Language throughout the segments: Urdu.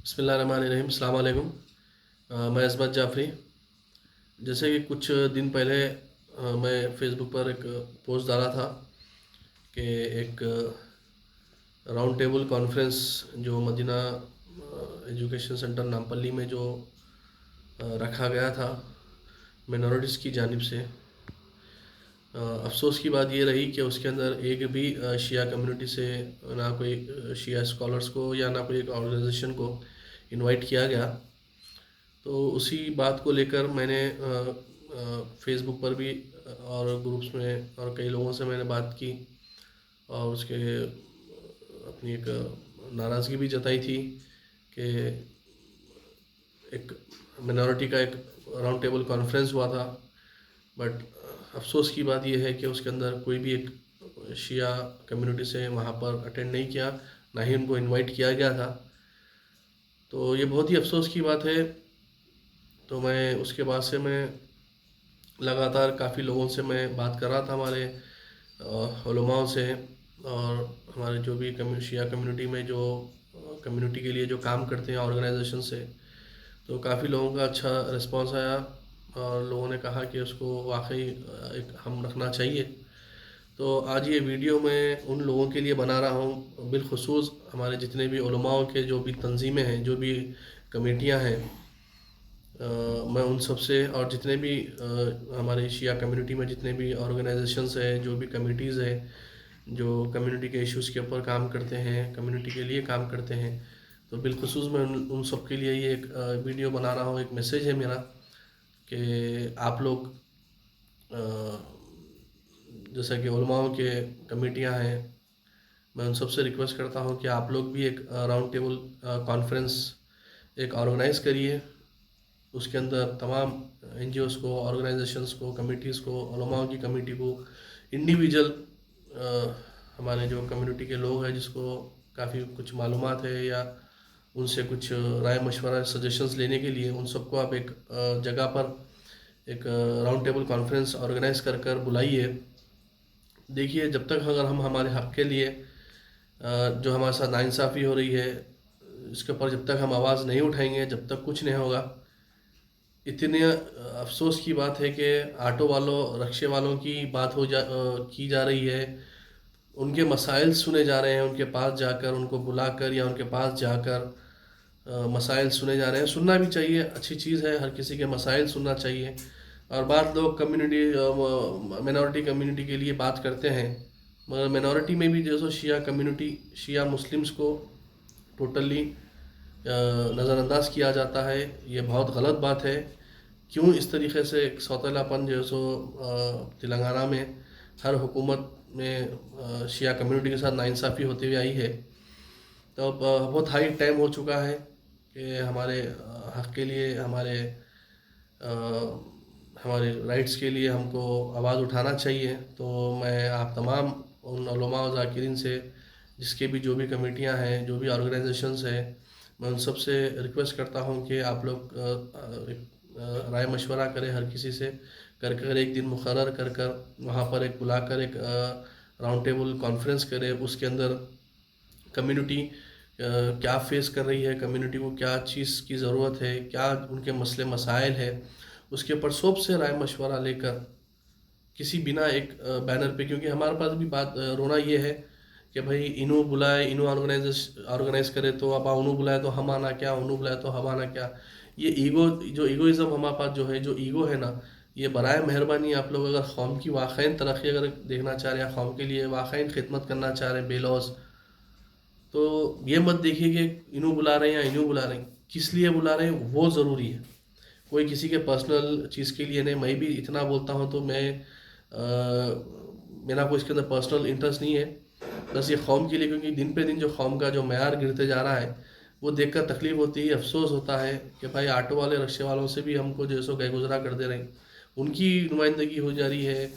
بسم اللہ الرحمن الرحیم. السلام علیکم. میں عصمت جعفری. جیسے کہ کچھ دن پہلے میں فیس بک پر ایک پوسٹ ڈالا تھا کہ ایک راؤنڈ ٹیبل کانفرنس جو مدینہ ایجوکیشن سینٹر نامپلی میں جو رکھا گیا تھا مینورٹیز کی جانب سے. افسوس کی بات یہ رہی کہ اس کے اندر ایک بھی شیعہ کمیونٹی سے نہ کوئی شیعہ اسکالرس کو یا نہ کوئی ایک آرگنائزیشن کو انوائٹ کیا گیا. تو اسی بات کو لے کر میں نے فیس بک پر بھی اور گروپس میں اور کئی لوگوں سے میں نے بات کی اور اس کے اپنی ایک ناراضگی بھی جتائی تھی کہ ایک مینورٹی کا ایک راؤنڈ ٹیبل کانفرنس ہوا تھا، بٹ افسوس کی بات یہ ہے کہ اس کے اندر کوئی بھی ایک شیعہ کمیونٹی سے وہاں پر اٹینڈ نہیں کیا، نہ ہی ان کو انوائٹ کیا گیا تھا. تو یہ بہت ہی افسوس کی بات ہے. تو میں اس کے بعد سے میں لگاتار کافی لوگوں سے میں بات کر رہا تھا، ہمارے علماء سے اور ہمارے جو بھی شیعہ کمیونٹی میں جو کمیونٹی کے لیے جو کام کرتے ہیں آرگنائزیشن سے. تو کافی لوگوں کا اچھا رسپانس آیا اور لوگوں نے کہا کہ اس کو واقعی ایک ہم رکھنا چاہیے. تو آج یہ ویڈیو میں ان لوگوں کے لیے بنا رہا ہوں، بالخصوص ہمارے جتنے بھی علماء کے جو بھی تنظیمیں ہیں، جو بھی کمیٹیاں ہیں، میں ان سب سے اور جتنے بھی ہمارے شیعہ کمیونٹی میں جتنے بھی آرگنائزیشنس ہیں، جو بھی کمیٹیز ہیں جو کمیونٹی کے ایشوز کے اوپر کام کرتے ہیں، کمیونٹی کے لیے کام کرتے ہیں، تو بالخصوص میں ان سب کے لیے یہ ایک ویڈیو بنا رہا ہوں. ایک میسیج ہے میرا کہ آپ لوگ جیسا کہ علماء کے کمیٹیاں ہیں، میں ان سب سے ریکویسٹ کرتا ہوں کہ آپ لوگ بھی ایک راؤنڈ ٹیبل کانفرنس ایک آرگنائز کریے. اس کے اندر تمام این جی اوز کو، آرگنائزیشنس کو، کمیٹیز کو، علماء کی کمیٹی کو، انڈیویجول ہمارے جو کمیونٹی کے لوگ ہیں جس کو کافی کچھ معلومات ہے یا ان سے کچھ رائے مشورہ سجیشنز لینے کے لیے، ان سب کو آپ ایک جگہ پر ایک راؤنڈ ٹیبل کانفرنس آرگنائز کر بلائیے. دیکھیے، جب تک اگر ہم ہمارے حق کے لیے جو ہمارے ساتھ ناانصافی ہو رہی ہے اس کے اوپر جب تک ہم آواز نہیں اٹھائیں گے، جب تک کچھ نہیں ہوگا. اتنے افسوس کی بات ہے کہ آٹو والوں، رکشے والوں کی بات کی جا رہی ہے، ان کے مسائل سنے جا رہے ہیں، ان کے پاس جا کر، ان کو بلا کر یا ان کے پاس جا کر مسائل سنے جا رہے ہیں. سننا بھی چاہیے، اچھی چیز ہے، ہر کسی کے مسائل سننا چاہیے. اور بعض لوگ مینورٹی کمیونٹی کے لیے بات کرتے ہیں، مگر مینورٹی میں بھی جو سو شیعہ کمیونٹی، شیعہ مسلمز کو ٹوٹلی نظر انداز کیا جاتا ہے. یہ بہت غلط بات ہے. کیوں اس طریقے سے ایک سوتیلا پن جو سو تلنگانہ میں ہر حکومت میں شیعہ کمیونٹی کے ساتھ ناانصافی ہوتی ہوئی آئی ہے. تو بہت ہائی ٹائم ہو چکا ہے کہ ہمارے حق کے لیے، ہمارے رائٹس کے لیے ہم کو آواز اٹھانا چاہیے. تو میں آپ تمام ان علماء و ذاکرین سے، جس کے بھی جو بھی کمیٹیاں ہیں، جو بھی آرگنائزیشنز ہیں، میں ان سب سے ریکویسٹ کرتا ہوں کہ آپ لوگ رائے مشورہ کریں، ہر کسی سے کر ایک دن مقرر کر وہاں پر ایک بلا کر ایک راؤنڈ ٹیبل کانفرنس کرے. اس کے اندر کمیونٹی کیا فیس کر رہی ہے، کمیونٹی کو کیا چیز کی ضرورت ہے، کیا ان کے مسئلے مسائل ہے، اس کے اوپر سب سے رائے مشورہ لے کر کسی بنا ایک بینر پہ. کیونکہ ہمارے پاس بھی بات رونا یہ ہے کہ بھائی انہوں بلائے، انہوں آرگنائز کرے تو اب انہوں بلائے تو ہم آنا کیا، انہوں بلائے تو ہم آنا کیا. یہ ایگوازم ہمارے پاس جو ہے، جو ایگو ہے نا، یہ برائے مہربانی آپ لوگ اگر قوم کی واقعی ترقی اگر دیکھنا چاہ رہے ہیں، قوم کے لیے واقعی خدمت کرنا چاہ رہے ہیں بے لوث، تو یہ مت دیکھیے کہ انہوں بلا رہے ہیں یا انہوں بلا رہے ہیں. کس لیے بلا رہے ہیں وہ ضروری ہے. کوئی کسی کے پرسنل چیز کے لیے نہیں. میں بھی اتنا بولتا ہوں تو میرا کوئی اس کے اندر پرسنل انٹرسٹ نہیں ہے، بس یہ قوم کے لیے. کیونکہ دن پہ دن جو قوم کا جو معیار گرتے جا رہا ہے وہ دیکھ کر تکلیف ہوتی ہے، افسوس ہوتا ہے کہ بھائی آٹو والے، رکشے والوں سے بھی ہم کو جو سو گئے گزرا کر دے رہے ہیں، ان کی نمائندگی ہو جا رہی ہے،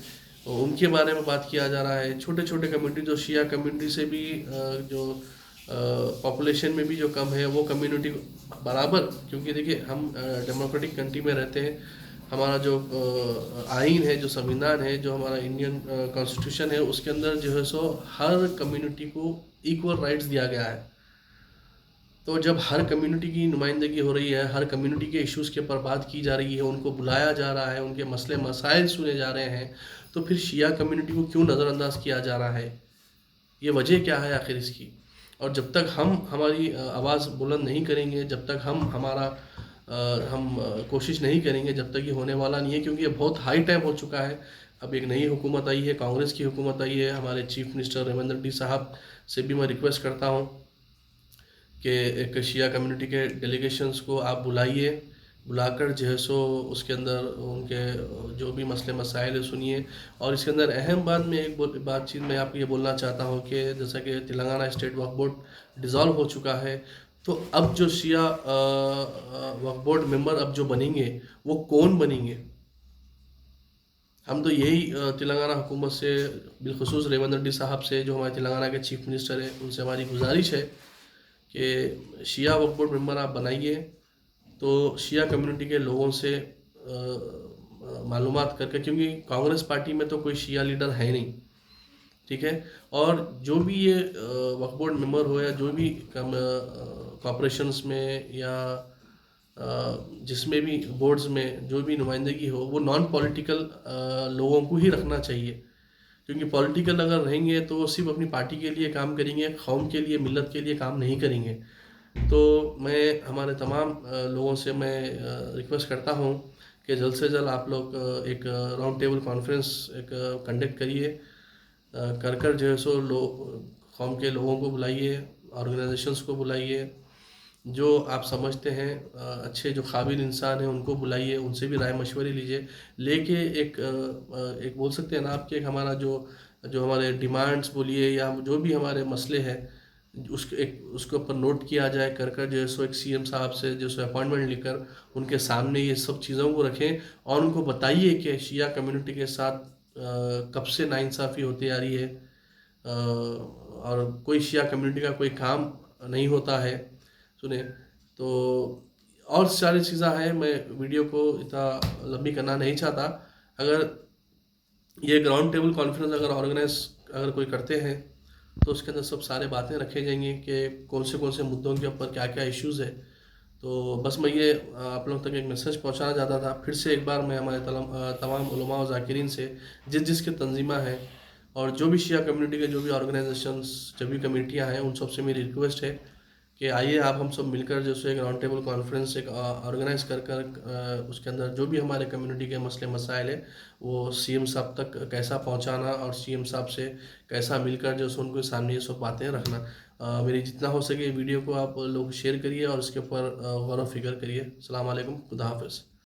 ان کے بارے میں بات کیا جا رہا ہے. چھوٹے چھوٹے کمیونٹی جو شیعہ کمیونٹی سے بھی جو پاپولیشن میں بھی جو کم ہے، وہ کمیونٹی برابر. کیونکہ دیکھیے، ہم ڈیموکریٹک کنٹری میں رہتے ہیں. ہمارا جو آئین ہے، جو سنویدھان ہے، جو ہمارا انڈین کانسٹیٹیوشن ہے، اس کے اندر جو ہے سو ہر کمیونٹی کو ایکول رائٹس دیا گیا ہے. تو جب ہر کمیونٹی کی نمائندگی ہو رہی ہے، ہر کمیونٹی کے ایشوز کے اوپر بات کی جا رہی ہے، ان کو بلایا جا رہا ہے، ان کے مسئلے مسائل سنے جا رہے ہیں، تو پھر شیعہ کمیونٹی کو کیوں نظر انداز کیا جا رہا ہے؟ یہ وجہ کیا ہے آخر اس کی؟ اور جب تک ہم ہماری آواز بلند نہیں کریں گے، جب تک ہم کوشش نہیں کریں گے، جب تک یہ ہونے والا نہیں ہے، کیونکہ یہ بہت ہائی ٹائم ہو چکا ہے۔ اب ایک نئی حکومت آئی ہے، کانگریس کی حکومت آئی ہے، ہمارے چیف منسٹر ریوندر ریڈی صاحب سے بھی میں ریکویسٹ کرتا ہوں کہ ایک شیعہ کمیونٹی کے ڈیلیگیشنز کو آپ بلائیے، بلا کر جو ہے سو اس کے اندر ان کے جو بھی مسئلے مسائل ہے سنیے۔ اور اس کے اندر اہم بات میں ایک بات چیز میں آپ کو یہ بولنا چاہتا ہوں کہ جیسا کہ تلنگانہ اسٹیٹ وقف بورڈ ڈیزالو ہو چکا ہے، تو اب جو شیعہ وقف بورڈ ممبر اب جو بنیں گے وہ کون بنیں گے؟ ہم تو یہی تلنگانہ حکومت سے، بالخصوص ریوندر ریڈی صاحب سے جو ہمارے تلنگانہ کے چیف منسٹر ہیں، ان سے ہماری گزارش ہے کہ شیعہ وقف بورڈ ممبر آپ بنائیے، تو شیعہ کمیونٹی کے لوگوں سے معلومات کر کے، کیونکہ کانگریس پارٹی میں تو کوئی شیعہ لیڈر ہے نہیں، ٹھیک ہے؟ اور جو بھی یہ وقف بورڈ ممبر ہو یا جو بھی کارپوریشنز میں یا جس میں بھی بورڈز میں جو بھی نمائندگی ہو، وہ نان پولیٹیکل لوگوں کو ہی رکھنا چاہیے، کیونکہ پولیٹیکل اگر رہیں گے تو وہ صرف اپنی پارٹی کے لیے کام کریں گے، قوم کے لیے، ملت کے لیے کام نہیں کریں گے۔ تو میں ہمارے تمام لوگوں سے میں ریکویسٹ کرتا ہوں کہ جلد سے جلد آپ لوگ ایک راؤنڈ ٹیبل کانفرنس ایک کنڈکٹ کریے، کر جو ہے سو قوم کے لوگوں کو بلائیے، آرگنائزیشنز کو بلائیے، جو آپ سمجھتے ہیں اچھے جو قابل انسان ہیں ان کو بلائیے، ان سے بھی رائے مشورے لیجیے، لے کے ایک بول سکتے ہیں نا آپ کہ ہمارا جو ہمارے ڈیمانڈز بولیے یا جو بھی ہمارے مسئلے ہیں، اس کے اوپر نوٹ کیا جائے، کر جو ہے سو ایک سی ایم صاحب سے جو سو اپائنٹمنٹ لے کر ان کے سامنے یہ سب چیزوں کو رکھیں، اور ان کو بتائیے کہ شیعہ کمیونٹی کے ساتھ کب سے ناانصافی ہوتی آ رہی ہے، اور کوئی شیعہ کمیونٹی کا کوئی کام نہیں ہوتا ہے، سنیں تو۔ اور ساری چیزیں ہیں، میں ویڈیو کو اتنا لمبی کرنا نہیں چاہتا۔ اگر یہ گراؤنڈ ٹیبل کانفرنس اگر آرگنائز اگر کوئی کرتے ہیں تو اس کے اندر سب سارے باتیں رکھے جائیں گی کہ کون سے مدعوں کے اوپر کیا کیا ایشوز ہے۔ تو بس میں یہ آپ لوگوں تک ایک میسج پہنچانا چاہتا تھا۔ پھر سے ایک بار میں ہمارے تمام علماء و ذاکرین سے، جس کے تنظیمہ ہیں اور جو بھی شیعہ کمیونٹی کے جو بھی آرگنائزیشنز، جو بھی کمیٹیاں ہیں، ان سب سے میری ریکویسٹ ہے کہ آئیے آپ ہم سب مل کر جیسے ایک راؤنڈ ٹیبل کانفرنس ایک آرگنائز کر اس کے اندر جو بھی ہمارے کمیونٹی کے مسئلے مسائل ہیں وہ سی ایم صاحب تک کیسا پہنچانا، اور سی ایم صاحب سے کیسا مل کر جو ان کے سامنے یہ سب باتیں رکھنا۔ میری جتنا ہو سکے ویڈیو کو آپ لوگ شیئر کریے اور اس کے اوپر غور و فکر کریے۔ السلام علیکم، خدا حافظ۔